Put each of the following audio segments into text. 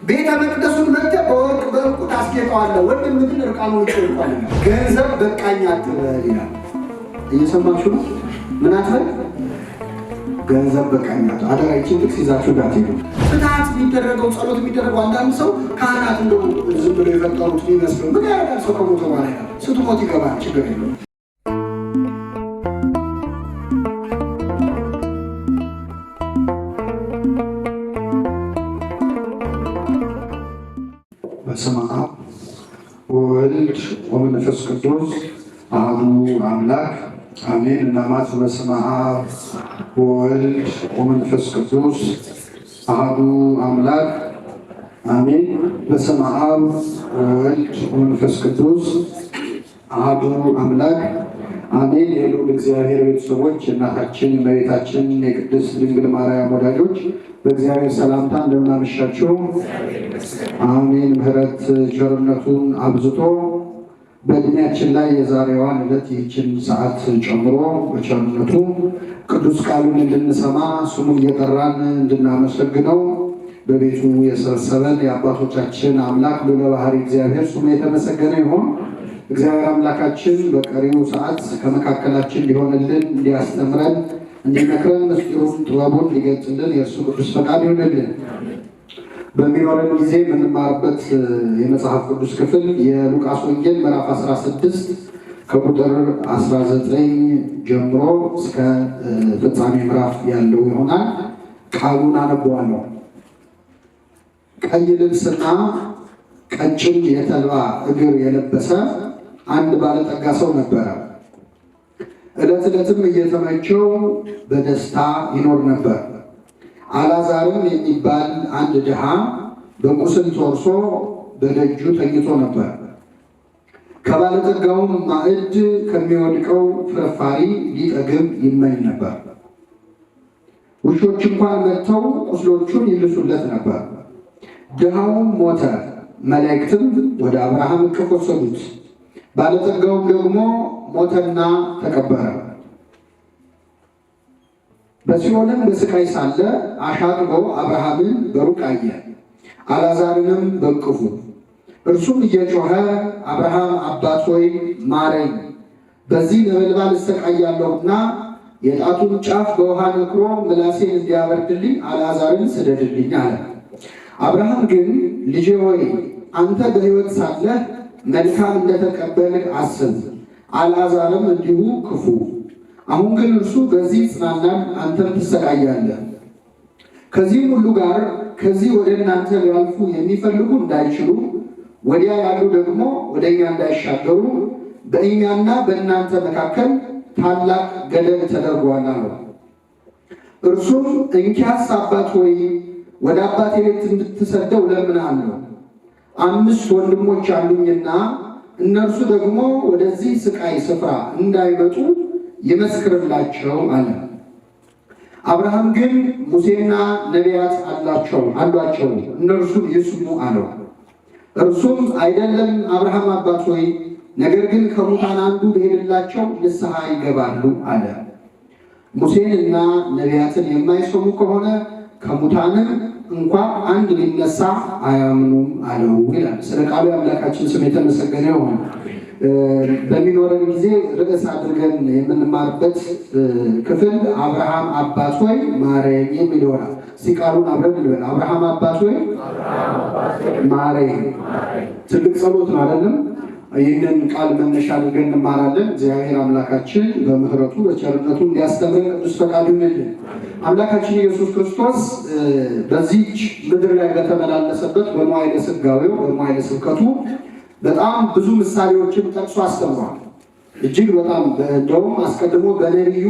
ቤተ መቅደሱን መጥተህ በወርቅ በዕንቁ ታስጌጠዋለህ። ወንድም ግን እርቃኑን ይቆርጣል። ገንዘብ በቃኝ አትበል ይላል። እየሰማችሁ ነው? ምን አትበል? ገንዘብ በቃኝ አትበል። አደራ ይህችን ጥቅስ ይዛችሁ እንዳትሄዱ። ፍትሐት የሚደረገው ጸሎት የሚደረገው አንዳንድ ሰው ካህናት እንደው ዝም ብሎ የፈጠሩት የሚመስለው ምን ያደርጋል? ሰው ከሞተ በኋላ ስትሞት ይገባል። ችግር የለውም። በስመ አብ ወወልድ ወመንፈስ ቅዱስ አሐዱ አምላክ አሜን። እናማት በስመ አብ ወወልድ ወመንፈስ ቅዱስ አሐዱ አምላክ አሜን። በስመ አብ ወወልድ ወመንፈስ ቅዱስ አሐዱ አምላክ አሜን። የልዑል እግዚአብሔር ቤተሰቦች፣ እናታችን እመቤታችን የቅድስት ድንግል ማርያም ወዳጆች በእግዚአብሔር ሰላምታ እንደምን አመሻችሁ? አሜን። ምሕረት ቸርነቱን አብዝቶ በእድሜያችን ላይ የዛሬዋን ዕለት ይህችን ሰዓት ጨምሮ በቸርነቱ ቅዱስ ቃሉን እንድንሰማ ስሙን እየጠራን እንድናመሰግነው በቤቱ የሰበሰበን የአባቶቻችን አምላክ ልዑለ ባሕርይ እግዚአብሔር ስሙ የተመሰገነ ይሁን። እግዚአብሔር አምላካችን በቀሪው ሰዓት ከመካከላችን ሊሆንልን፣ እንዲያስተምረን፣ እንዲመክረን፣ ምስጢሩን ጥበቡን ሊገልጽልን የእርሱ ቅዱስ ፈቃድ ይሆንልን። በሚኖረን ጊዜ የምንማርበት የመጽሐፍ ቅዱስ ክፍል የሉቃስ ወንጌል ምዕራፍ 16 ከቁጥር 19 ጀምሮ እስከ ፍጻሜ ምዕራፍ ያለው ይሆናል። ቃሉን አነበዋለሁ። ቀይ ልብስና ቀጭን የተልባ እግር የለበሰ አንድ ባለጠጋ ሰው ነበረ። ዕለት ዕለትም እየተመቸው በደስታ ይኖር ነበር። አልዓዛርም የሚባል አንድ ድሃ በቁስል ተወርሶ በደጁ ተኝቶ ነበር። ከባለጠጋውም ማዕድ ከሚወድቀው ፍርፋሪ ሊጠግብ ይመኝ ነበር። ውሾች እንኳን መጥተው ቁስሎቹን ይልሱለት ነበር። ድሃውም ሞተ፣ መላእክትም ወደ አብርሃም እቅፍ ወሰዱት። ባለጠጋውም ደግሞ ሞተና ተቀበረ። በሲኦልም በስቃይ ሳለ አሻቅቦ አብርሃምን በሩቅ አየ፣ አልዓዛርንም በእቅፉ። እርሱም እየጮኸ አብርሃም አባት ሆይ ማረኝ፣ በዚህ ነበልባል እሰቃያለሁና የጣቱን ጫፍ በውሃ ነክሮ ምላሴን እንዲያበርድልኝ አልዓዛርን ስደድልኝ አለ። አብርሃም ግን ልጄ ሆይ አንተ በሕይወት ሳለህ መልካም እንደተቀበልህ አስብ፣ አልዓዛርም እንዲሁ ክፉ። አሁን ግን እርሱ በዚህ ይጽናናል፣ አንተም ትሰቃያለህ። ከዚህም ሁሉ ጋር ከዚህ ወደ እናንተ ሊያልፉ የሚፈልጉ እንዳይችሉ፣ ወዲያ ያሉ ደግሞ ወደ እኛ እንዳይሻገሩ በእኛና በእናንተ መካከል ታላቅ ገደል ተደርጓል አለው። እርሱም እንኪያስ አባት ሆይ ወደ አባቴ ቤት እንድትሰደው እለምንሃለሁ። 5 ወንድሞች አሉኝና እነርሱ ደግሞ ወደዚህ ስቃይ ስፍራ እንዳይመጡ ይመስክርላቸው አለ። አብርሃም ግን ሙሴና ነቢያት አሏቸው፣ እነርሱን ይስሙ አለው። እርሱም አይደለም አብርሃም አባት ሆይ፣ ነገር ግን ከሙታን አንዱ ቢሄድላቸው ንስሐ ይገባሉ አለ። ሙሴንና ነቢያትን የማይሰሙ ከሆነ ከሙታንም እንኳ አንድ ሊነሳ አያምኑም አለው ይላል። ስለ ቃሉ አምላካችን ስም የተመሰገነ ይሁን። በሚኖረን ጊዜ ርዕስ አድርገን የምንማርበት ክፍል አብርሃም አባት ሆይ ማረኝ የሚል ይሆናል። እስቲ ቃሉን አብረን እንበል። አብርሃም አባት ሆይ ማረኝ። ትልቅ ጸሎት ነው አይደለም? ይህንን ቃል መነሻ አድርገን እንማራለን። እግዚአብሔር አምላካችን በምሕረቱ በቸርነቱ እንዲያስተምረን ቅዱስ ፈቃዱ ይሁንልን። አምላካችን ኢየሱስ ክርስቶስ በዚህች ምድር ላይ በተመላለሰበት በመዋዕለ ሥጋዌው በመዋዕለ ስብከቱ በጣም ብዙ ምሳሌዎችን ጠቅሶ አስተምሯል። እጅግ በጣም እንደውም አስቀድሞ በነቢዩ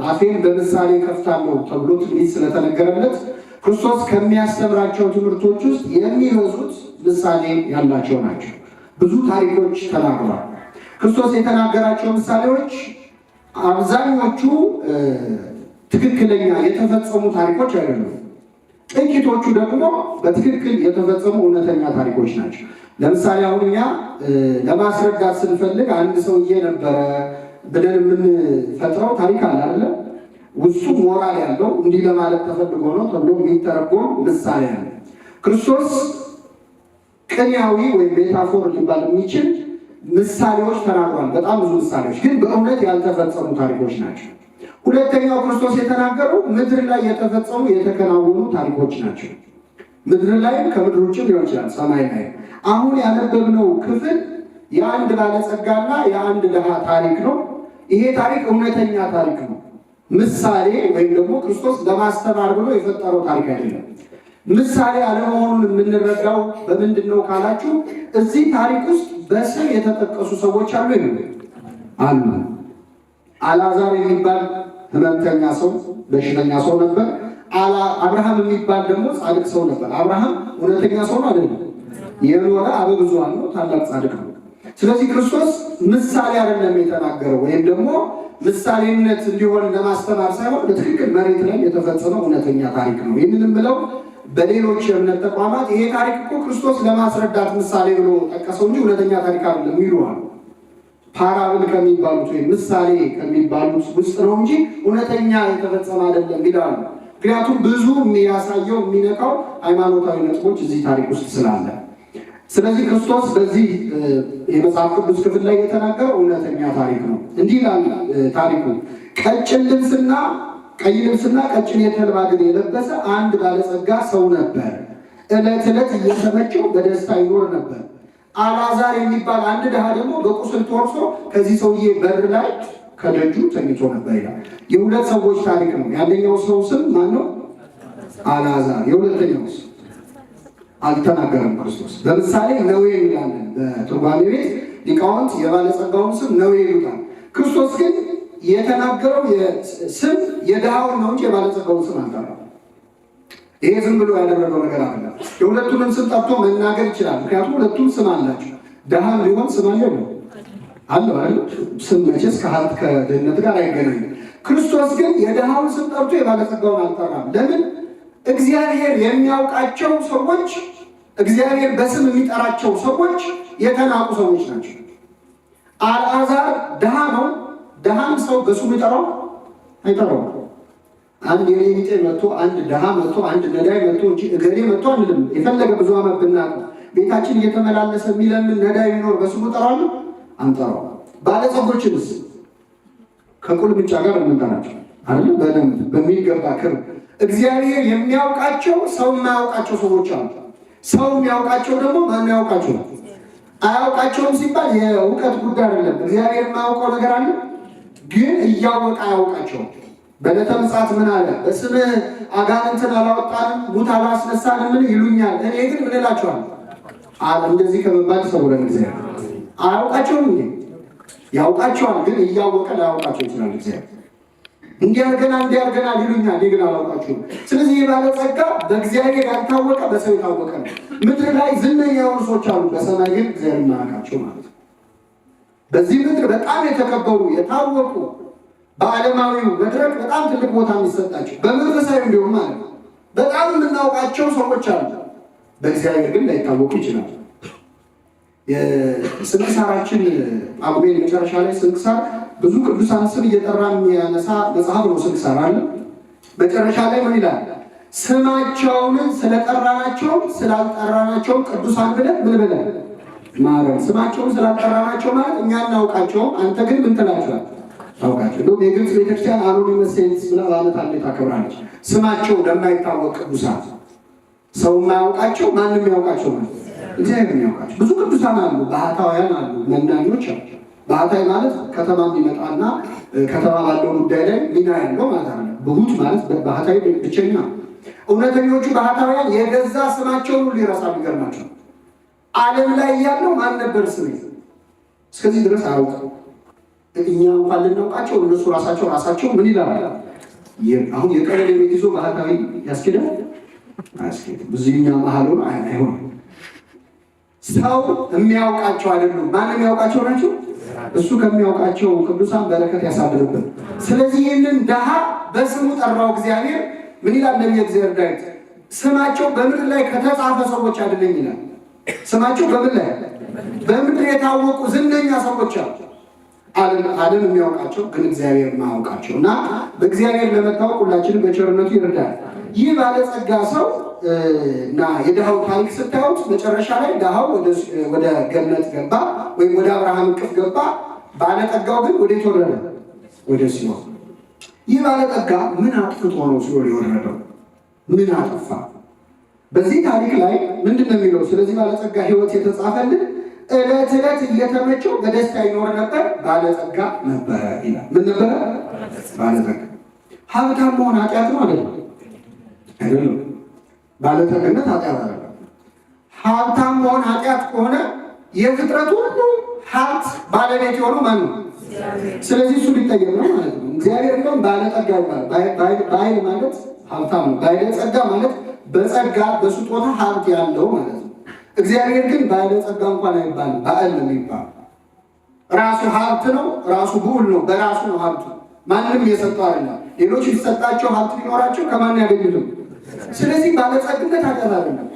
አፌን በምሳሌ ከፍታለሁ ተብሎ ትንቢት ስለተነገረለት ክርስቶስ ከሚያስተምራቸው ትምህርቶች ውስጥ የሚበዙት ምሳሌ ያላቸው ናቸው። ብዙ ታሪኮች ተናግሯል። ክርስቶስ የተናገራቸው ምሳሌዎች አብዛኞቹ ትክክለኛ የተፈጸሙ ታሪኮች አይደሉም። ጥቂቶቹ ደግሞ በትክክል የተፈጸሙ እውነተኛ ታሪኮች ናቸው። ለምሳሌ አሁን እኛ ለማስረዳት ስንፈልግ አንድ ሰውዬ ነበረ ብለን የምንፈጥረው ታሪክ አለ አይደለ? ውስጡ ሞራል ያለው እንዲህ ለማለት ተፈልጎ ነው ተብሎ የሚተረጎም ምሳሌ አለ። ክርስቶስ ቅኔያዊ ወይም ሜታፎር ሊባል የሚችል ምሳሌዎች ተናግሯል። በጣም ብዙ ምሳሌዎች ግን በእውነት ያልተፈጸሙ ታሪኮች ናቸው። ሁለተኛው ክርስቶስ የተናገረው ምድር ላይ የተፈጸሙ የተከናወኑ ታሪኮች ናቸው። ምድር ላይም ከምድር ውጭ ሊሆን ይችላል፣ ሰማይ ላይ። አሁን ያነበብነው ክፍል የአንድ ባለጸጋና የአንድ ድሃ ታሪክ ነው። ይሄ ታሪክ እውነተኛ ታሪክ ነው። ምሳሌ ወይም ደግሞ ክርስቶስ ለማስተማር ብሎ የፈጠረው ታሪክ አይደለም። ምሳሌ አለመሆኑን የምንረዳው በምንድን ነው ካላችሁ፣ እዚህ ታሪክ ውስጥ በስም የተጠቀሱ ሰዎች አሉ አሉ። አልዓዛር የሚባል ሕመምተኛ ሰው፣ በሽተኛ ሰው ነበር። አብርሃም የሚባል ደግሞ ጻድቅ ሰው ነበር። አብርሃም እውነተኛ ሰው ነው አይደለም፣ የኖረ አበብዙኃን ነው፣ ታላቅ ጻድቅ ነው። ስለዚህ ክርስቶስ ምሳሌ አይደለም የተናገረው፣ ወይም ደግሞ ምሳሌነት እንዲሆን ለማስተማር ሳይሆን በትክክል መሬት ላይ የተፈጸመ እውነተኛ ታሪክ ነው። ይህንን ብለው በሌሎች የእምነት ተቋማት ይሄ ታሪክ እኮ ክርስቶስ ለማስረዳት ምሳሌ ብሎ ጠቀሰው እንጂ እውነተኛ ታሪክ አይደለም ይሉዋል። ፓራብል ከሚባሉት ወይም ምሳሌ ከሚባሉት ውስጥ ነው እንጂ እውነተኛ የተፈጸመ አይደለም ይላሉ። ምክንያቱም ብዙ የሚያሳየው የሚነካው ሃይማኖታዊ ነጥቦች እዚህ ታሪክ ውስጥ ስላለ። ስለዚህ ክርስቶስ በዚህ የመጽሐፍ ቅዱስ ክፍል ላይ የተናገረው እውነተኛ ታሪክ ነው። እንዲህ ይላል ታሪኩ። ቀይ ልብስና ቀጭን የተልባ እግር የለበሰ አንድ ባለጸጋ ሰው ነበር። ዕለት ዕለት እየተመቸው በደስታ ይኖር ነበር። አልዓዛር የሚባል አንድ ድሃ ደግሞ በቁስል ተወርሶ ከዚህ ሰውዬ በር ላይ ከደጁ ተኝቶ ነበር ይላል። የሁለት ሰዎች ታሪክ ነው። የአንደኛው ሰው ስም ማን ነው? አልዓዛር። የሁለተኛው ስም አልተናገረም ክርስቶስ። ለምሳሌ ነዌ እንላለን በትርጓሜ ቤት ሊቃውንት የባለጸጋውን ስም ነዌ ይሉታል። ክርስቶስ ግን የተናገረው ስም የድሃውን ነው እንጂ የባለጸጋውን ስም አልጠራም። ይሄ ዝም ብሎ ያደረገው ነገር አይደለም። የሁለቱንም ስም ጠርቶ መናገር ይችላል። ምክንያቱም ሁለቱም ስም አላቸው። ድሃም ሊሆን ስም አለው አይደል? ስም መቼስ ከሀብት ከድህነት ጋር አይገናኝም። ክርስቶስ ግን የድሃውን ስም ጠርቶ የባለጸጋውን አልጠራም። ለምን? እግዚአብሔር የሚያውቃቸው ሰዎች፣ እግዚአብሔር በስም የሚጠራቸው ሰዎች የተናቁ ሰዎች ናቸው። አልዓዛር ድሃ ነው። ድሃም ሰው በስሙ ይጠራው አይጠራው። አንድ የሌሊጤ መጥቶ አንድ ድሃ መጥቶ አንድ ነዳይ መጥቶ እንጂ እገሌ መጥቶ አንልም። የፈለገ ብዙ ዓመት ብናውቀው ቤታችን እየተመላለሰ የሚለምን ነዳይ ቢኖር በስሙ ጠራሉ አንጠራው። ባለጸጎችንስ ከቁልምጫ ጋር የምንጠራቸው አይደል? በደንብ በሚገባ ክብር እግዚአብሔር የሚያውቃቸው ሰው የማያውቃቸው ሰዎች አሉ። ሰው የሚያውቃቸው ደግሞ ማን ያውቃቸው? አያውቃቸውም ሲባል የእውቀት ጉዳይ አይደለም። እግዚአብሔር የማያውቀው ነገር አለ፣ ግን እያወቀ አያውቃቸውም። በዕለተ ምጽአት ምን አለ? በስምህ አጋንንትን አላወጣንም ሙት አላስነሳንም ምን ይሉኛል፣ እኔ ግን ምን እላቸዋለሁ? እንደዚህ ከመባል ሰውረን እግዚአብሔር አያውቃቸውም እንዴ? ያውቃቸዋል፣ ግን እያወቀ ላያውቃቸው ይችላል። እግዚአብሔር እንዲያርገናል ይሉኛል፣ እኔ ግን አላውቃቸውም። ስለዚህ የባለጸጋ በእግዚአብሔር ያልታወቀ በሰው የታወቀ ነው። ምድር ላይ ዝነኛ የሆኑ ሰዎች አሉ፣ በሰማይ ግን እግዚአብሔር የማያውቃቸው ማለት ነው። በዚህ ምድር በጣም የተከበሩ የታወቁ በዓለማዊው መድረክ በጣም ትልቅ ቦታ የሚሰጣቸው በመንፈሳዊ እንዲሁም ማለት ነው በጣም የምናውቃቸው ሰዎች አሉ፣ በእግዚአብሔር ግን ላይታወቁ ይችላል። የስንክሳራችን ጳጉሜን መጨረሻ ላይ ስንክሳር ብዙ ቅዱሳን ስም እየጠራ የሚያነሳ መጽሐፍ ነው። ስንክሳር አለ። መጨረሻ ላይ ምን ይላል? ስማቸውን ስለጠራናቸው ስላልጠራናቸው ቅዱሳን ብለን ምን ብለን ማረን። ስማቸውን ስላልጠራናቸው ማለት እኛ እናውቃቸውም፣ አንተ ግን ምን ትላቸዋል? ታውቃቸው። እንደውም የግብፅ ቤተክርስቲያን አኖኒመስ ሴንትስ ብላ በዓመት አንዴ ታከብራለች። ስማቸው ለማይታወቅ ቅዱሳን፣ ሰው የማያውቃቸው ማንም ያውቃቸው ማለት እግዚአብሔር የሚያውቃቸው ብዙ ቅዱሳን አሉ። ባህታውያን አሉ፣ መናኞች አሉ። ባህታዊ ማለት ከተማ የሚመጣና ከተማ ባለው ጉዳይ ላይ ሚና ያለው ማለት አለ። ብሁት ማለት ባህታዊ ብቸኛ። እውነተኞቹ ባህታውያን የገዛ ስማቸውን ሁሉ ይረሳሉ። ይገርማቸው። ዓለም ላይ ያለው ማን ነበር ስሜ እስከዚህ ድረስ አያውቅም። እኛ እንኳን ልናውቃቸው እነሱ ራሳቸው ምን ይላል? አሁን የቀበሌ ቤት ይዞ ባህታዊ ያስኬዳል? አያስኬድም። ብዙኛ መሀል ሆኖ አይሆንም። ሰው የሚያውቃቸው አይደሉም። ማን የሚያውቃቸው ናቸው? እሱ ከሚያውቃቸው ቅዱሳን በረከት ያሳድርብን። ስለዚህ ይህንን ድሃ በስሙ ጠራው እግዚአብሔር። ምን ይላል ነቢየ እግዚአብሔር ዳዊት? ስማቸው በምድር ላይ ከተጻፈ ሰዎች አይደለም ይላል። ስማቸው በምድር የታወቁ ዝነኛ ሰዎች አሉ። ዓለም የሚያውቃቸው ግን እግዚአብሔር የማያውቃቸው እና በእግዚአብሔር ለመታወቅ ሁላችንም በቸርነቱ ይረዳል። ይህ ባለጸጋ ሰው እና የድሃው ታሪክ ስታዩት መጨረሻ ላይ ድሃው ወደ ገነት ገባ ወይም ወደ አብርሃም እቅፍ ገባ። ባለጠጋው ግን ወዴት ወረደ? ወደ ሲኦል። ይህ ባለጠጋ ምን አጥፍቶ ነው ሲኦል የወረደው? ምን አጠፋ? በዚህ ታሪክ ላይ ምንድን ነው የሚለው? ስለዚህ ባለጠጋ ሕይወት የተጻፈልን ዕለት ዕለት እየተመቸው በደስታ ይኖር ነበር፣ ባለጠጋ ነበረ ይላል። ምን ነበረ? ባለጠጋ። ሀብታም መሆን ኃጢአት ነው አይደለም? አይደለም። ባለጠግነት ኃጢአት አይደለም። ሀብታም መሆን ኃጢአት ከሆነ የፍጥረት ሁሉ ሀብት ባለቤት የሆነው ማን ነው? ስለዚህ እሱ ሊጠየቅ ነው ማለት ነው። እግዚአብሔር እንደውም ባለጠጋ ይባላል። ባይል ማለት ሀብታም ነው። ባለጸጋ ማለት በጸጋ በስጦታ ሀብት ያለው ማለት ነው። እግዚአብሔር ግን ባለጸጋ እንኳን አይባልም፣ ባዕል ነው የሚባለው። ራሱ ሀብት ነው፣ ራሱ ብዑል ነው፣ በራሱ ነው ሀብቱ። ማንም የሰጠው አይደለም። ሌሎች ሊሰጣቸው ሀብት ሊኖራቸው ከማን ያገኙትም። ስለዚህ ባለጸግነት ኃጢአት አይደለም፣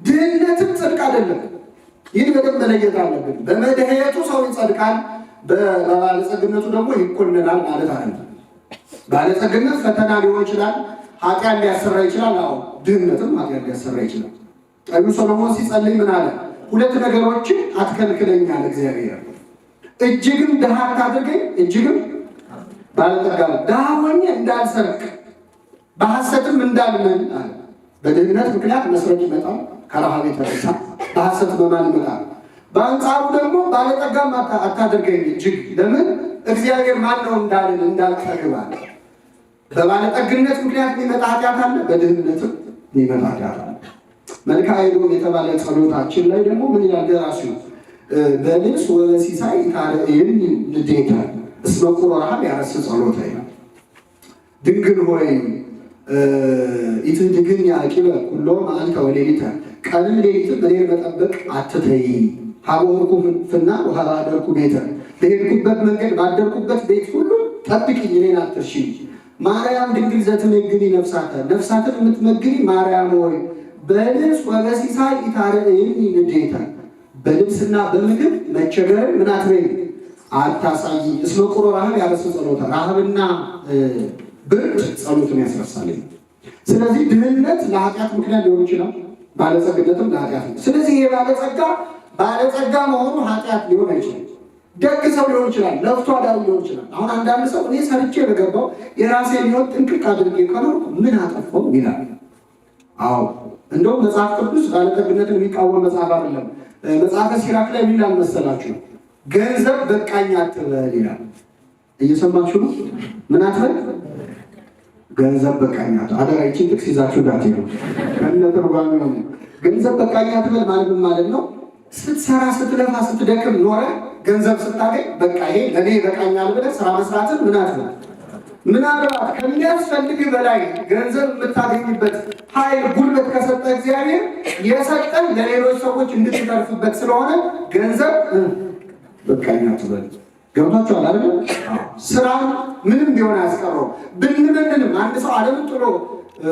ድህነትም ጽድቅ አይደለም። ይህን በደንብ መለየት አለብን። በመድህየቱ ሰው ይጸድቃል፣ በባለጸግነቱ ደግሞ ይኮነናል ማለት አይደለም። ባለጸግነት ፈተና ሊሆን ይችላል፣ ኃጢአት ሊያሰራ ይችላል። አዎ ድህነትም ኃጢአት ሊያሰራ ይችላል። ጠቢቡ ሰሎሞን ሲጸልይ ምን አለ? ሁለት ነገሮችን አትከልክለኛል እግዚአብሔር፣ እጅግም ድሃ አታድርገኝ፣ እጅግም ባለጠጋ ድሃ ሆኜ እንዳልሰርቅ በሐሰትም እንዳልመን አለ። በድህነት ምክንያት መስረቅ ይመጣል፣ ከረሃብ የተነሳ በሐሰት መማል ይመጣል። በአንጻሩ ደግሞ ባለጠጋም አታድርገኝ እጅግ፣ ለምን እግዚአብሔር ማን ነው እንዳልን እንዳልጠግብ አለ። በባለጠግነት ምክንያት የሚመጣ ኃጢአት አለ፣ በድህነትም የሚመጣ ኃጢአት አለ። መልክአ ኤዶም የተባለ ጸሎታችን ላይ ደግሞ ምን ይላል ደራሲው? በልብስ ወበሲሳይ ታርዕይን ንዴታ እስመ ቁር ረሃብ ያረስ ጸሎታ ይላል። ድንግል ሆይ ኢትድግን ያዕቂበ ኩሎ መዓልተ ወሌሊተ፣ ቀንም ሌሊትም እኔን መጠበቅ አትተይ። ሀበወርኩ ፍና ወሀባደርኩ ቤተ፣ በሄድኩበት መንገድ ባደርኩበት ቤት ሁሉ ጠብቂኝ፣ እኔን አትርሺ። ማርያም ድንግል ዘትመግቢ ነፍሳተ፣ ነፍሳትን የምትመግቢ ማርያም ሆይ በልብስ ወበሲሳይ ኢታርዕይን ንዴታ፣ በልብስና በምግብ መቸገርን ምን አትበይ አታሳይ። እስመ ቁር ረሃብ ያረስ ጸሎታ፣ ረሃብና ብርድ ጸሎትን ያስረሳል። ስለዚህ ድህነት ለኃጢአት ምክንያት ሊሆን ይችላል፣ ባለጸግነትም ለኃጢአት ነው። ስለዚህ ይሄ ባለጸጋ መሆኑ ኃጢአት ሊሆን አይችልም። ደግ ሰው ሊሆን ይችላል፣ ለፍቶ አዳሪ ሊሆን ይችላል። አሁን አንዳንድ ሰው እኔ ሰርቼ በገባው የራሴን ሕይወት ጥንቅቅ አድርጌ ከኖርኩ ምን አጠፋው ይላል። አዎ እንደውም መጽሐፍ ቅዱስ ባለጠግነትን የሚቃወም መጽሐፍ አይደለም። መጽሐፈ ሲራክ ላይ ምን ይላል መሰላችሁ? ገንዘብ በቃኝ አትበል ይላል። እየሰማችሁ ነው? ምን አትበል? ገንዘብ በቃኝ አትበል። አደራ ይህችን ጥቅስ ይዛችሁ እንዳትሄዱ። ከነትርጓሜ ነው። ገንዘብ በቃኝ አትበል ማለት ምን ማለት ነው? ስትሰራ ስትለፋ ስትደክም ኖረ ገንዘብ ስታገኝ በቃ ይሄ ለእኔ ይበቃኛል ብለህ ስራ መስራትን ምን አትበል። ምናልባት ከሚያስፈልግ በላይ ገንዘብ የምታገኝበት ኃይል ጉልበት ከሰጠ እግዚአብሔር የሰጠን ለሌሎች ሰዎች እንድትተርፍበት ስለሆነ ገንዘብ በቃኝ አትበል። ገብቷችኋል አይደል? ስራን ምንም ቢሆን አያስቀረው። ብንመንንም አንድ ሰው ዓለምን ጥሎ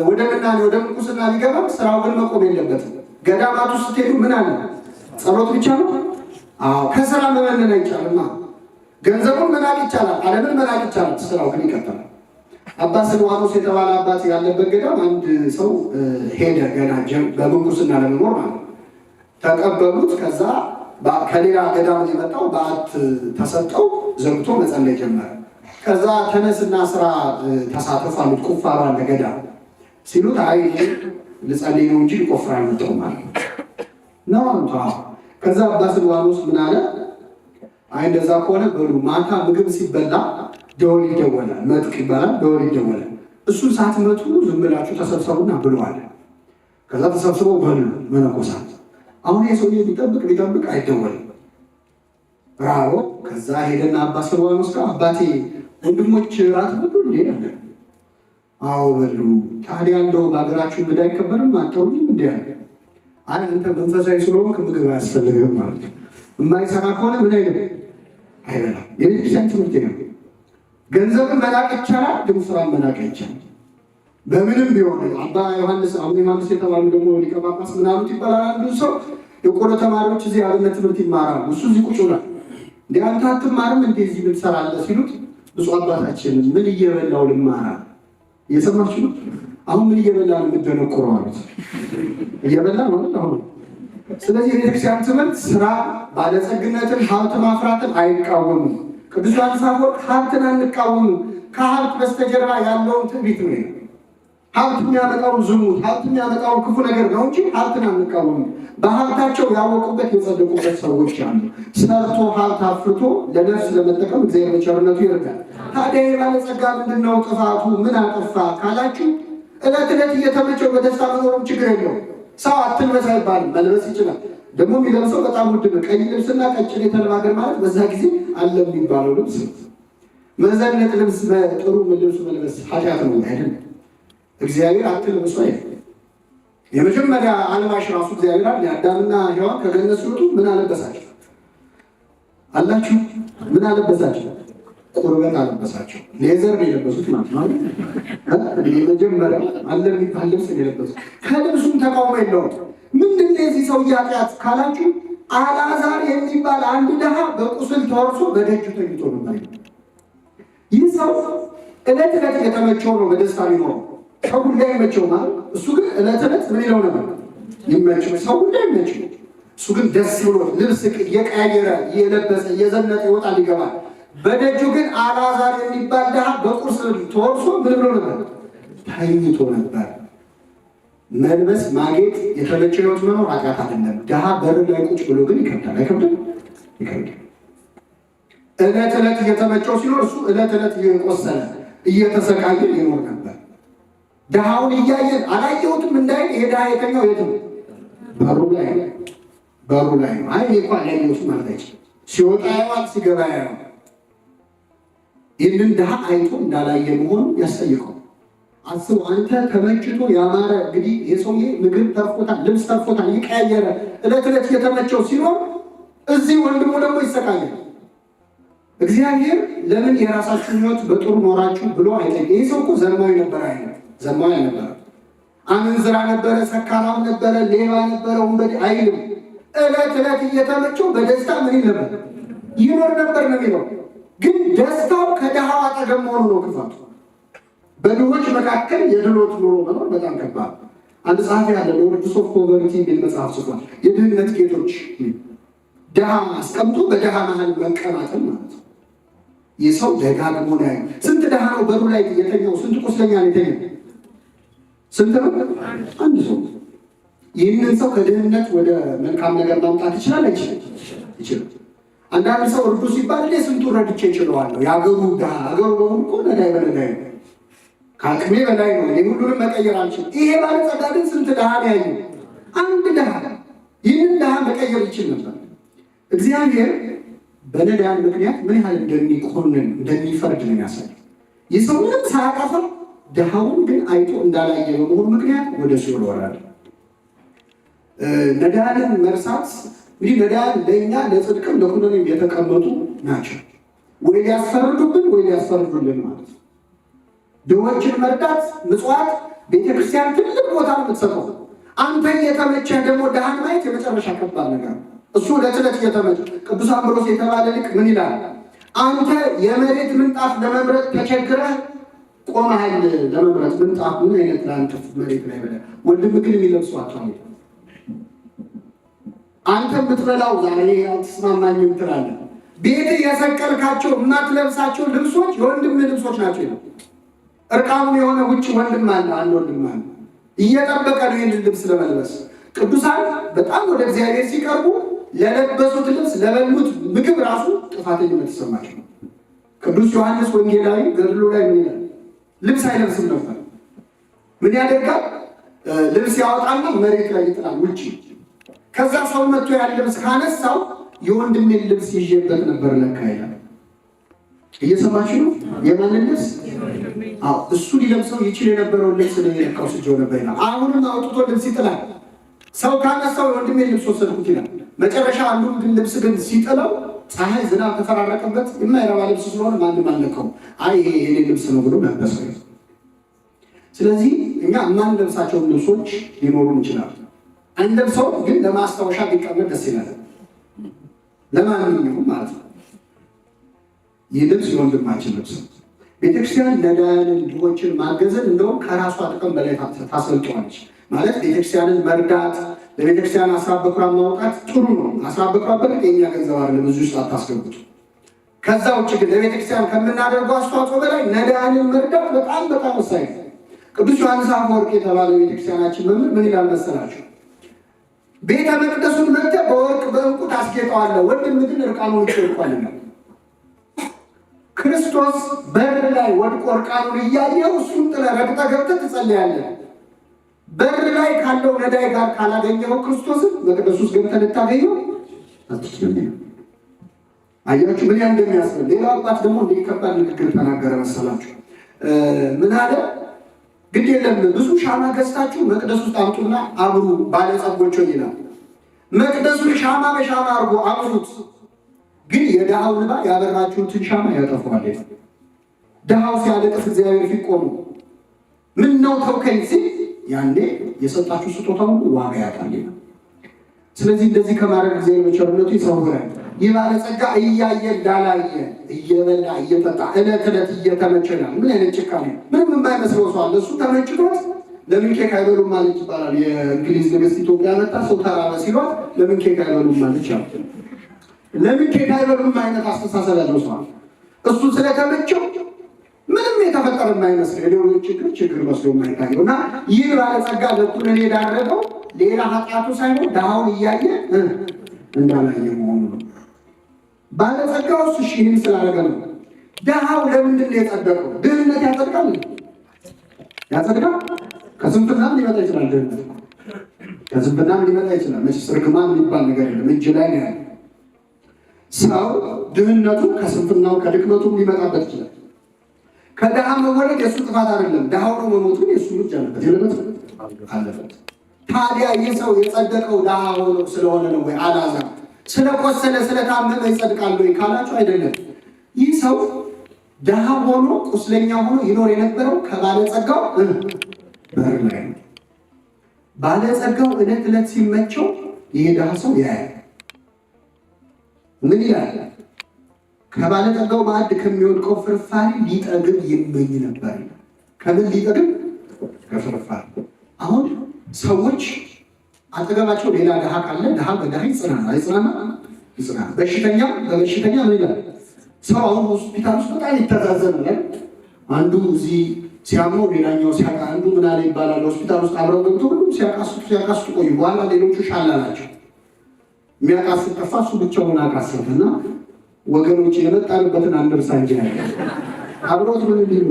ወደ ምናኔ ወደ ምንኩስና ሊገባም ስራው ግን መቆም የለበትም። ገዳማቱ ስትሄዱ ምን አለ? ጸሎት ብቻ ነው? አዎ ከስራ መመነን አይቻልም። ገንዘቡን መናቅ ይቻላል፣ ዓለምን መናቅ ይቻላል፣ ስራው ግን ይቀጥላል። አባ ስልዋኖስ የተባለ አባት ያለበት ገዳም አንድ ሰው ሄደ፣ ገና በምንኩስና ለመኖር ማለት ነው። ተቀበሉት። ከዛ ከሌላ ገዳም የመጣው በዓት ተሰጠው፣ ዘግቶ መጸለይ ጀመረ። ከዛ ተነስና ስራ ተሳተፉ አሉት። ቁፋሮ አለ ገዳም ሲሉት አይ ልጸልይ ነው እንጂ ልቆፍር አልመጣሁም ማለት ነው አንተ። ከዛ አባ ስልዋኖስ ምን አለ? አይ እንደዛ ከሆነ በሉ ማታ ምግብ ሲበላ ደወል ይደወላል፣ መጥቅ ይባላል፣ ደወል ይደወላል። እሱን ሳትመቱ ዝም ብላችሁ ተሰብሰቡና ብለዋል። ከዛ ተሰብስበው በሉ መነኮሳት። አሁን የሰውዬ ቢጠብቅ አይደወልም ራቦ። ከዛ ሄደና አባ ስልዋኖስ ጋር አባቴ ወንድሞች ራት በሉ እንዴ አለ። አዎ በሉ። ታዲያ እንደው በሀገራችሁ እንግዳ አይከበርም አትጠሩኝም እንዴ አለ። አይ አንተ መንፈሳዊ ስለሆንክ ምግብ አያስፈልግህም ማለት ነው። የማይሰራ ከሆነ ምን አይልም አይበላም። የቤተክርስቲያን ትምህርት ነው። ገንዘብን መናቅ ይቻላል፣ ግን ስራን መናቅ አይቻልም። በምንም ቢሆን አባ ዮሐንስ የተባሉ ደግሞ ሊቀ ጳጳስ ምናሉት ይባላል። አንዱ ሰው የቆሎ ተማሪዎች እዚህ አብነት ትምህርት ይማራሉ፣ እሱ እዚህ ቁጭ ብሏል። እንደ አንተ አትማርም እንዴ እዚህ ምን ትሰራለህ ሲሉት ብፁዕ አባታችን ምን እየበላው ልማራ? እየሰማችሁ ነው? አሁን ምን እየበላ ነው የምትደነቁረው አሉት። እየበላ ነው አሁን። ስለዚህ የቤተክርስቲያን ትምህርት ስራ፣ ባለጸግነትን፣ ሀብት ማፍራትን አይቃወምም። ቅዱስ ዮሐንስ አፈወርቅ ሀብትን አንቃወምም፣ ከሀብት በስተጀርባ ያለውን ትዕቢት ነው። ሀብት የሚያመጣውን ዝሙት፣ ሀብት የሚያመጣውን ክፉ ነገር ነው እንጂ ሀብትን አንቃወምም። በሀብታቸው ያወቁበት የጸደቁበት ሰዎች አሉ። ሰርቶ ሀብት አፍርቶ ለነፍስ ለመጠቀም እግዚአብሔር በቸርነቱ ይርዳል። ታዲያ የባለጸጋ ምንድን ነው ጥፋቱ? ምን አጠፋ ካላችሁ ዕለት ዕለት እየተመቸው በደስታ መኖርም ችግር የለውም። ሰው አትልበስ አይባልም፣ መልበስ ይችላል። ደግሞ የሚለብሰው በጣም ውድ ነው። ቀይ ልብስና ቀጭን የተልባ እግር ማለት በዛ ጊዜ አለ የሚባለው ልብስ። መዘነጥ ልብስ፣ ጥሩ ልብስ መልበስ ኃጢአት ነው አይደል? እግዚአብሔር አትልበሱ አይደል? የመጀመሪያ አልባሽ ራሱ እግዚአብሔር አለ። አዳምና ሔዋን ከገነት ሲወጡ ምን አለበሳቸው አላችሁ? ምን አለበሳቸው? ቁርበት አለበሳቸው። ሌዘር ነው የለበሱት ማለት ነው። የመጀመሪያ አለ የሚባል ልብስ ነው የለበሱት። ከልብሱም ተቃውሞ የለውም። ምንድን ነው የዚህ ሰው ኃጢአት ካላችሁ አልዓዛር የሚባል አንድ ድሃ በቁስል ተወርሶ በደጁ ተኝቶ ነበር። ይህ ሰው ዕለት ዕለት የተመቸው ነው በደስታ የሚኖረው። ሰው ሁሉ አይመቸው ማለት እሱ ግን ዕለት ዕለት ምን ይለው ነበር? ይመቸው። ሰው ሁሉ አይመቸው፣ እሱ ግን ደስ ብሎት ልብስ እየቀያየረ እየለበሰ እየዘነጠ ይወጣል ይገባል። በደጁ ግን አልዓዛር የሚባል ድሃ በቁስል ተወርሶ ምን ብሎ ነበር? ተኝቶ ነበር። መልበስ ማጌጥ የተመቸ ሕይወት መኖር ኃጢአት አይደለም። ድሃ በር ላይ ቁጭ ብሎ ግን ይከብዳል። አይከብድም? ይከብዳል። ዕለት ዕለት እየተመቸው ሲኖር እሱ ዕለት ዕለት እየቆሰለ እየተሰቃየ ይኖር ነበር። ድሃውን እያየን አላየሁትም እንዳይል ይሄ ድሃ የተኛው የት ነው? በሩ ላይ ነው። በሩ ላይ ነው። አይ እንኳን ያየሁት ማለት አይችልም። ሲወጣ ያዋል፣ ሲገባ ያዋል። ይህንን ድሃ አይቶ እንዳላየ መሆኑ ያስጠይቀው። አስቡ፣ አንተ ተመችቶ ያማረ እንግዲህ የሰውዬ ምግብ ተርፎታል፣ ልብስ ተርፎታል፣ ይቀያየረ ዕለት ዕለት እየተመቸው ሲኖር እዚህ ወንድሙ ደግሞ ይሰቃያል። እግዚአብሔር ለምን የራሳችሁን ሕይወት በጥሩ ኖራችሁ ብሎ አይጠይቅም። ይህ ሰው እኮ ዘማዊ ነበረ አይነት ዘማዊ ነበረ፣ አመንዝራ ነበረ፣ ሰካራም ነበረ፣ ሌባ ነበረ፣ ወንበዴ አይልም። ዕለት ዕለት እየተመቸው በደስታ ምን ይል ነበር? ይኖር ነበር ነው የሚለው። ግን ደስታው ከድሃው አጠገብ መሆኑ ነው ክፋቱ። በድሆች መካከል የድሎት ኑሮ መኖር በጣም ከባድ። አንድ ጸሐፊ ያለ ሎርድስ ኦፍ ፖቨርቲ የሚል መጽሐፍ ጽፏል። የድህነት ጌቶች ድሃ አስቀምጦ በድሃ መሀል መቀማጠል ማለት ነው። የሰው ደጋግሞ ነው ያዩ። ስንት ድሃ ነው በሩ ላይ የተኛው? ስንት ቁስለኛ ነው የተኛው? ስንት ነው? አንድ ሰው። ይህንን ሰው ከድህነት ወደ መልካም ነገር ማምጣት ይችላል አይችልም? ይችላል። አንዳንድ ሰው እርዱ ሲባል እኔ ስንቱን ረድቼ ይችለዋለሁ። የአገሩ ድሃ አገሩ በሙሉ እኮ ነዳይ በነዳይ ነው፣ ከአቅሜ በላይ ነው፣ እኔ ሁሉንም መቀየር አልችልም። ይሄ ባለጸጋ ግን ስንት ድሃ ነው ያዩ? አንድ ድሃ። ይህንን ድሃ መቀየር ይችል ነበር። እግዚአብሔር በነዳያን ምክንያት ምን ያህል እንደሚኮንን እንደሚፈርድ ነው ያሳየው። ይህ ሰው ምንም ሳያጠፋ ድሃውን ግን አይቶ እንዳላየ በመሆኑ ምክንያት ወደ ሲኦል ወረደ። ነዳያንን መርሳት እንግዲህ ነዳያን ለእኛ ለጽድቅም ለኩነኔም የተቀመጡ ናቸው። ወይ ሊያስፈርዱብን ወይ ሊያስፈርዱልን ማለት ነው። ድሆችን መርዳት፣ ምጽዋት ቤተክርስቲያን ትልቅ ቦታ ነው የምትሰጠው። አንተ እየተመቸህ ደግሞ ድሃን ማየት የመጨረሻ ከባድ ነገር ነው። እሱ ለትለት እየተመቸ ቅዱስ አምብሮስ የተባለ ሊቅ ምን ይላል? አንተ የመሬት ምንጣፍ ለመምረጥ ተቸግረህ ቆመሃል። ለመምረጥ ምንጣፍ ምን አይነት ለአንተ መሬት ላይ በለ ወንድም ግን የሚለብሷቸው አንተ የምትበላው ዛሬ አልተስማማኝም ትላለህ። ቤት የሰቀልካቸው የማትለብሳቸው ልብሶች የወንድም ልብሶች ናቸው ይላል። እርቃኑን የሆነ ውጭ ወንድም አለ፣ አንድ ወንድም አለ እየጠበቀ ነው ይህንን ልብስ ለመልበስ። ቅዱሳን በጣም ወደ እግዚአብሔር ሲቀርቡ ለለበሱት ልብስ ለበሉት ምግብ ራሱ ጥፋተኝነት ይሰማቸው። ቅዱስ ዮሐንስ ወንጌላዊ ገድሉ ላይ ምን ይላል? ልብስ አይለብስም ነበር። ምን ያደርጋል? ልብስ ያወጣና መሬት ላይ ይጥላል ውጭ። ከዛ ሰው መጥቶ ያን ልብስ ካነሳው የወንድሜን ልብስ ይዤበት ነበር ለካ ይላል። እየሰማችሁ ነው? የማንን ልብስ? አዎ እሱ ሊለብሰው ይችል የነበረውን ልብስ ነው የነካው ስጆ ነበር ይላል። አሁንም አውጥቶ ልብስ ይጥላል። ሰው ካነሳው የወንድሜን ልብስ ወሰድኩት ይላል። መጨረሻ አንዱን ግን ልብስ ግን ሲጥለው ፀሐይ ዝናብ ተፈራረቀበት። የማይረባ ልብስ ስለሆነ ማንም አልነካውም። አይ ይሄ የኔ ልብስ ነው ብሎ ለበሰው። ስለዚህ እኛ የማንለብሳቸውን ልብሶች ሊኖሩን ይችላሉ። አንለብሰው ግን ለማስታወሻ ቢቀመጥ ደስ ይላል። ለማንኛውም ማለት ነው ይህ ልብስ የወንድማችን ልብስ ነው። ቤተክርስቲያን ነዳያንን ድሆችን ማገዝን እንደውም ከራሷ ጥቅም በላይ ታሰልጠዋለች። ማለት ቤተክርስቲያንን መርዳት፣ ለቤተክርስቲያን አስራት በኩራት ማውጣት ጥሩ ነው። አስራት በኩራት በልቅ የኛ ገንዘብ አይደለም፣ ብዙ ውስጥ አታስገቡት። ከዛ ውጭ ግን ለቤተክርስቲያን ከምናደርገው አስተዋጽኦ በላይ ነዳያንን መርዳት በጣም በጣም ወሳኝ ነው። ቅዱስ ዮሐንስ አፈወርቅ የተባለው ቤተክርስቲያናችን መምህር ምን ይላል መሰላችሁ? ቤተ መቅደሱን መጥተህ በወርቅ በዕንቁ ታስጌጠዋለህ፣ ወንድም ግን እርቃኑን ይወድቋል። ክርስቶስ በር ላይ ወድቆ እርቃኑን እያየው እሱን ጥለህ ረግጠህ ገብተህ ትጸልያለህ። በር ላይ ካለው ነዳይ ጋር ካላገኘኸው ክርስቶስን መቅደስ ውስጥ ገብተህ ልታገኘው አትችልም። አያችሁ ምን ያን እንደሚያስብል። ሌላው አባት ደግሞ እንዲከባድ ንግግር ተናገረ መሰላችሁ? ምን አለ? ግድ የለም ብዙ ሻማ ገዝታችሁ መቅደስ ውስጥ አምጡና አብሩ ባለጸጎች ይላል። መቅደሱን ሻማ በሻማ አድርጎ አብሩት፣ ግን የድሃው እንባ ያበራችሁትን ሻማ ያጠፋዋል። ድሃው ሲያለቅስ እግዚአብሔር ፊት ቆሙ ምን ነው ተውከኝ ሲል ያኔ የሰጣችሁ ስጦታ ሁሉ ዋጋ ያጣል። ስለዚህ እንደዚህ ከማድረግ እግዚአብሔር በቸርነቱ ይሰውራል። ይህ ባለጸጋ እያየ እንዳላየ እየበላ እየጠጣ ዕለት ዕለት እየተመቸና ምን አይነት ጭካኔ! ምንም የማይመስለው ሰው አለ። እሱ ተመችቶት ለምን ኬክ አይበሉም ማለት ይባላል። የእንግሊዝ ንግስት ኢትዮጵያ መጣ፣ ሰው ተራበ ሲሏት ለምን ኬክ አይበሉም ማለት ይቻላል። ለምን ኬክ አይበሉም አይነት አስተሳሰብ ያለው ሰው እሱ ስለተመቸው ምንም የተፈጠረ የማይመስል የሌሎች ችግር መስሎ የማይታየው እና ይህ ባለጸጋ ለኩን እኔ ዳረገው ሌላ ኃጢአቱ ሳይሆን ድሃውን እያየ እንዳላየ መሆኑ ነው። ባለጸጋው እሱ ይህን ስላደረገ ነው። ድሃው ለምንድን ነው የጸደቀው? ድህነት ያጸድቃል? ያጸድቃል? ከስንፍናም ሊመጣ ይችላል። ድህነት ከስንፍናም ሊመጣ ይችላል። መቼስ ርግማን የሚባል ነገር የለም፣ እጅ ላይ ነው ያለ። ሰው ድህነቱ ከስንፍናው ከድክመቱም ሊመጣበት ይችላል። ከድሃ መወለድ የእሱ ጥፋት አይደለም። ድሃው ነው መሞቱ የእሱ ልጅ አለበት የለበት አለበት። ታዲያ ይህ ሰው የጸደቀው ድሃ ሆኖ ስለሆነ ነው ወይ? አልዓዛር ስለቆሰለ ስለታመመ ይጸድቃል ወይ ካላችሁ አይደለም። ይህ ሰው ድሃ ሆኖ ቁስለኛ ሆኖ ይኖር የነበረው ከባለጸጋው በር ላይ ነው። ባለጸጋው ዕለት ዕለት ሲመቸው ይህ ድሃ ሰው ያያል። ምን ይላል? ከባለጸጋው ማዕድ ከሚወድቀው ፍርፋሪ ሊጠግብ ይመኝ ነበር። ከምን ሊጠግብ? ከፍርፋሪ። አሁን ሰዎች አጠገባቸው ሌላ ድሃ ካለ ድሃ በድሃ ይጽናናል። ይጽናናል። በሽተኛ በበሽተኛ ምን ይላል? ሰው አሁን ሆስፒታል ውስጥ በጣም ይተዛዘናል። አንዱ እዚህ ሲያመው ሌላኛው ሲያቃ፣ አንዱ ምን አለ ይባላል። ሆስፒታል ውስጥ አብረው ገብቶ ሁሉም ሲያቃስቱ ቆዩ። በኋላ ሌሎቹ ሻላ ናቸው። የሚያቃስት ጠፋ፣ እሱ ብቻውን አቃሰትና ወገኖች የመጣንበትን አንደርሳ እንጂ አብሮት ምን እንዲሉ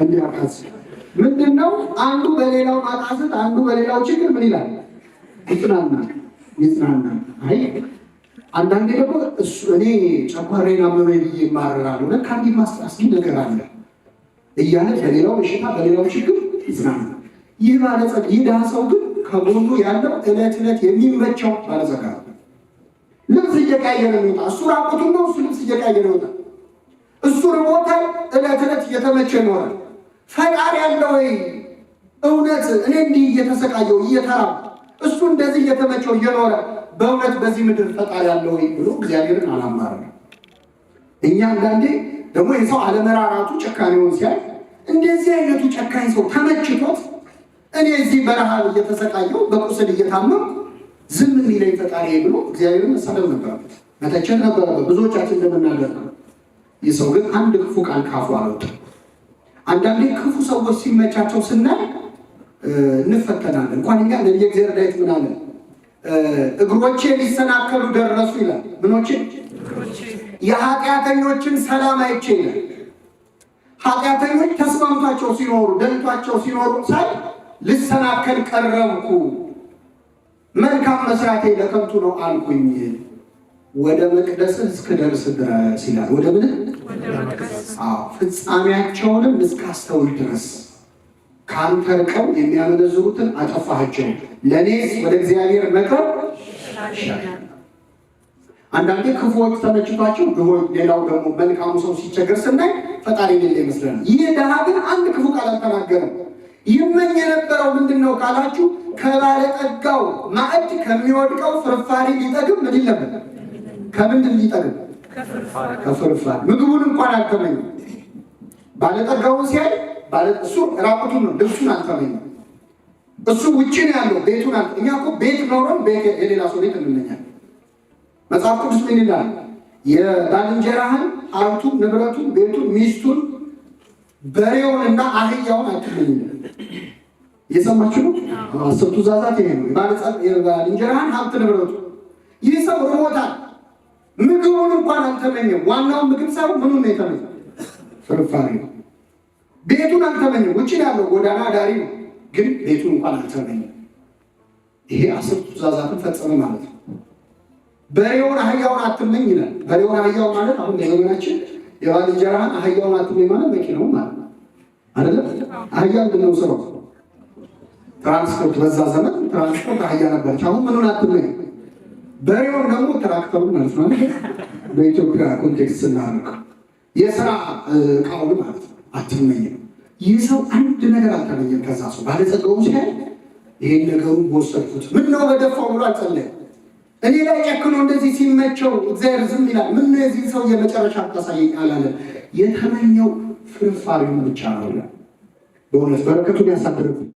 እንዲያቃስ ምንድነው? አንዱ በሌላው ማቃሰት፣ አንዱ በሌላው ችግር ምን ይላል? ይጽናናል። አይ አንዳንዴ ደግሞ እኔ ጨጓራዬን አመመኝ ብዬ ይማረራሉ። ለካ እንዲህ አስጊ ነገር አለ እያለ በሌላው በሽታ በሌላው ችግር ይጽናናል። ይህ ባለጸጋ ይህ ድሃ ሰው ግን ከጎኑ ያለው ዕለት ዕለት የሚመቸው ባለጸጋ ነው። ልብስ እየቀያየረ ይወጣ። እሱ ራቁቱን ነው፣ እሱ ልብስ እየቀያየረ ይወጣ። እሱ ርቦታል፣ ዕለት ዕለት እየተመቸ ይኖራል። ፈቃድ ያለው ወይ? እውነት እኔ እንዲህ እየተሰቃየው እየተራብ እሱ እንደዚህ እየተመቸው እየኖረ በእውነት በዚህ ምድር ፈቃድ ያለው ወይ ብሎ እግዚአብሔርን አላማረም። እኛ አንዳንዴ ደግሞ የሰው አለመራራቱ ጨካኔውን ሲያይ እንደዚህ አይነቱ ጨካኝ ሰው ተመችቶት እኔ እዚህ በረሃብ እየተሰቃየው በቁስል እየታመም ዝም የሚለኝ ፈጣሪ ብሎ እግዚአብሔርን መሳደብ ነበረበት፣ መተቸት ነበረበት። ብዙዎቻችን እንደምናገር ነው። ይህ ሰው ግን አንድ ክፉ ቃል ካፉ አልወጣም። አንዳንዴ ክፉ ሰዎች ሲመቻቸው ስናይ እንፈተናለን። እንኳን እኛ ለእግዚአብሔር ዳዊት ምን አለ? እግሮቼ ሊሰናከሉ ደረሱ ይላል። ምኖቼ? የኃጢአተኞችን ሰላም አይቼ ይላል። ኃጢአተኞች ተስማምቷቸው ሲኖሩ ደንቷቸው ሲኖሩ ሳይ ልሰናከል ቀረብኩ፣ መልካም መስራቴ ለከንቱ ነው አልኩኝ፣ ወደ መቅደስህ እስክደርስ ድረስ ይላል። ወደ ምን? ፍጻሜያቸውንም እስካስተውል ድረስ ከአንተ ርቀው የሚያመነዝሩትን አጠፋሃቸው፣ ለእኔስ ወደ እግዚአብሔር መቅረብ ይሻላል። አንዳንዴ ክፉዎች ተመችቷቸው ድሆች፣ ሌላው ደግሞ መልካሙ ሰው ሲቸገር ስናይ ፈጣሪ የሌለ ይመስለናል። ይህ ድሃ ግን አንድ ክፉ ቃል አልተናገረም። ይመኝ የነበረው ምንድን ነው ካላችሁ፣ ከባለጠጋው ማዕድ ከሚወድቀው ፍርፋሪ ሊጠግብ ምን ይለበት? ከምንድን ሊጠግብ? ከፍርፋሪ። ምግቡን እንኳን አልተመኘም። ባለጠጋውን ሲያይ እሱ ራቁቱን ነው፣ ልብሱን አልተመኘም። እሱ ውጭ ነው ያለው፣ ቤቱን እኛ እኮ ቤት ኖሮን የሌላ ሰው ቤት እንመኛለን። መጽሐፍ ቅዱስ ምን ይላል? የባልንጀራህን ሀብቱን፣ ንብረቱን፣ ቤቱን፣ ሚስቱን፣ በሬውንና አህያውን አትመኝ። እየሰማችሁ ነው? 10 ትእዛዛት ይሄ ነው። የባልንጀራህን ሀብት ንብረቱ። ይህ ሰው ርቦታል፣ ምግቡን እንኳን አልተመኘም። ዋናውን ምግብ ሳይሆን ምኑን ነው የተመኘው? ፍርፋሪ ነው። ቤቱን አልተመኘም። ውጭ ያለው ጎዳና ዳሪ ነው፣ ግን ቤቱን እንኳን አልተመኘም። ይሄ 10 ትእዛዛትን ፈጸመ ማለት ነው። በሬውን አህያውን አትመኝ ይላል። በሬውን አህያውን ማለት አሁን በዘመናችን የባልንጀራህን አህያውን አትመኝ ማለት መኪናው ማለት ነው አይደለም። አህያ ምንድነው ስራው? ትራንስፖርት። በዛ ዘመን ትራንስፖርት አህያ ነበረች። አሁን ምኑን አትመኝ? በሬውን ደግሞ ትራክተሩ ማለት ነው። በኢትዮጵያ ኮንቴክስት ስናደርግ የስራ እቃውን ማለት ነው። አትመኝም። ይህ ሰው አንድ ነገር አልተመኘም። ከዛ ሰው ባለጸጋውን ሲያይ ይሄን ነገሩን ወሰድኩት፣ ምን ነው በደፋው ብሎ አልጸለየም። እኔ ላይ ጨክኖ እንደዚህ ሲመቸው እግዚአብሔር ዝም ይላል። ምን ነው የዚህ ሰው የመጨረሻ አታሳየኝ አላለ። የተመኘው ፍርፋሪውን ብቻ ነው። በእውነት በረከቱን ያሳድርብን።